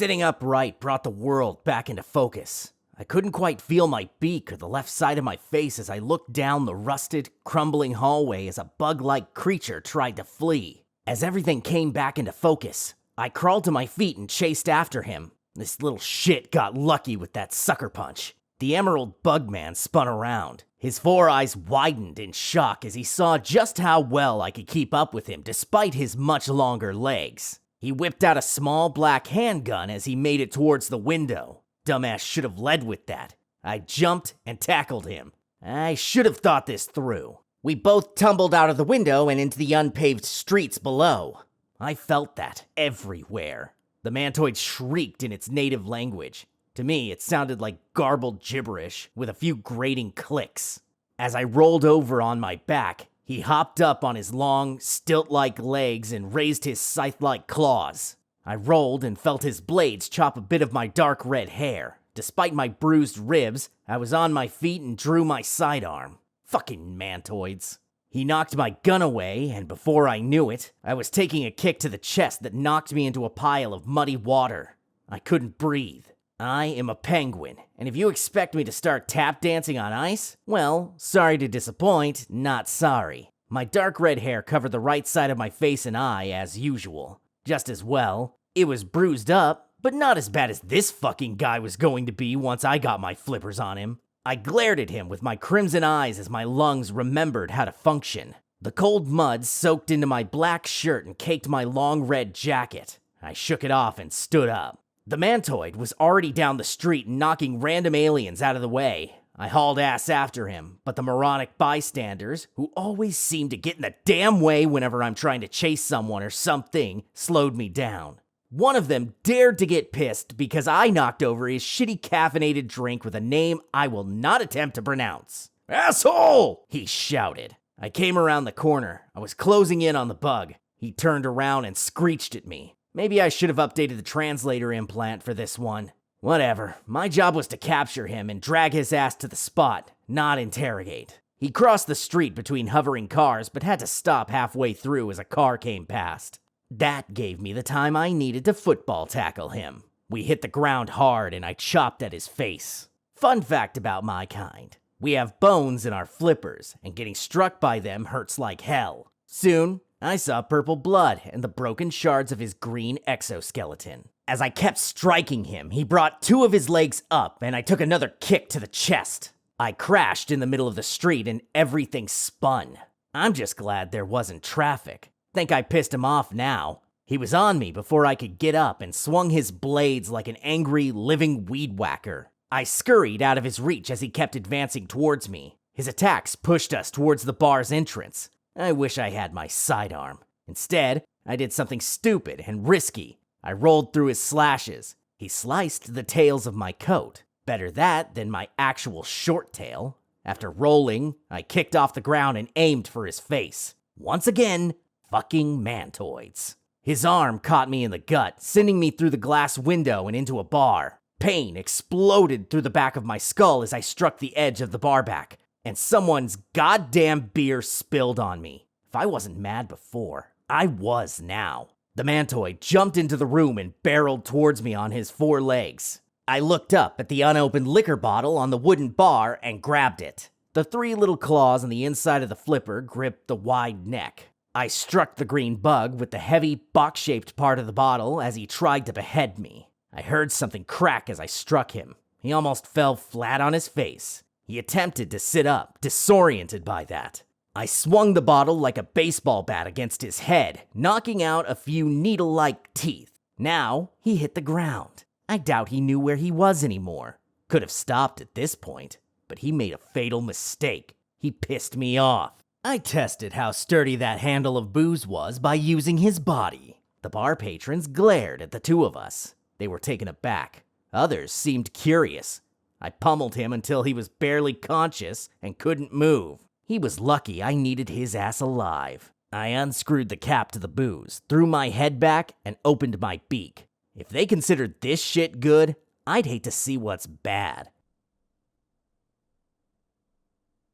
Sitting upright brought the world back into focus. I couldn't quite feel my beak or the left side of my face as I looked down the rusted, crumbling hallway as a bug-like creature tried to flee. As everything came back into focus, I crawled to my feet and chased after him. This little shit got lucky with that sucker punch. The Emerald Bugman spun around. His four eyes widened in shock as he saw just how well I could keep up with him despite his much longer legs. He whipped out a small black handgun as he made it towards the window. Dumbass should have led with that. I jumped and tackled him. I should have thought this through. We both tumbled out of the window and into the unpaved streets below. I felt that everywhere. The mantoid shrieked in its native language. To me, it sounded like garbled gibberish with a few grating clicks. As I rolled over on my back, he hopped up on his long, stilt-like legs and raised his scythe-like claws. I rolled and felt his blades chop a bit of my dark red hair. Despite my bruised ribs, I was on my feet and drew my sidearm. Fucking mantoids. He knocked my gun away, and before I knew it, I was taking a kick to the chest that knocked me into a pile of muddy water. I couldn't breathe. I am a penguin, and if you expect me to start tap dancing on ice, well, sorry to disappoint, not sorry. My dark red hair covered the right side of my face and eye as usual. Just as well, it was bruised up, but not as bad as this fucking guy was going to be once I got my flippers on him. I glared at him with my crimson eyes as my lungs remembered how to function. The cold mud soaked into my black shirt and caked my long red jacket. I shook it off and stood up. The mantoid was already down the street knocking random aliens out of the way. I hauled ass after him, but the moronic bystanders, who always seem to get in the damn way whenever I'm trying to chase someone or something, slowed me down. One of them dared to get pissed because I knocked over his shitty caffeinated drink with a name I will not attempt to pronounce. "Asshole!" he shouted. I came around the corner. I was closing in on the bug. He turned around and screeched at me. Maybe I should have updated the translator implant for this one. Whatever, my job was to capture him and drag his ass to the spot, not interrogate. He crossed the street between hovering cars, but had to stop halfway through as a car came past. That gave me the time I needed to football tackle him. We hit the ground hard and I chopped at his face. Fun fact about my kind, we have bones in our flippers, and getting struck by them hurts like hell. Soon, I saw purple blood and the broken shards of his green exoskeleton. As I kept striking him, he brought two of his legs up and I took another kick to the chest. I crashed in the middle of the street and everything spun. I'm just glad there wasn't traffic. Think I pissed him off now. He was on me before I could get up and swung his blades like an angry, living weed whacker. I scurried out of his reach as he kept advancing towards me. His attacks pushed us towards the bar's entrance. I wish I had my sidearm. Instead, I did something stupid and risky. I rolled through his slashes. He sliced the tails of my coat. Better that than my actual short tail. After rolling, I kicked off the ground and aimed for his face. Once again, fucking mantoids. His arm caught me in the gut, sending me through the glass window and into a bar. Pain exploded through the back of my skull as I struck the edge of the bar back. And someone's goddamn beer spilled on me. If I wasn't mad before, I was now. The mantoid jumped into the room and barreled towards me on his four legs. I looked up at the unopened liquor bottle on the wooden bar and grabbed it. The three little claws on the inside of the flipper gripped the wide neck. I struck the green bug with the heavy, box-shaped part of the bottle as he tried to behead me. I heard something crack as I struck him. He almost fell flat on his face. He attempted to sit up, disoriented by that. I swung the bottle like a baseball bat against his head, knocking out a few needle-like teeth. Now, he hit the ground. I doubt he knew where he was anymore. Could have stopped at this point, but he made a fatal mistake. He pissed me off. I tested how sturdy that handle of booze was by using his body. The bar patrons glared at the two of us. They were taken aback. Others seemed curious. I pummeled him until he was barely conscious and couldn't move. He was lucky I needed his ass alive. I unscrewed the cap to the booze, threw my head back, and opened my beak. If they considered this shit good, I'd hate to see what's bad.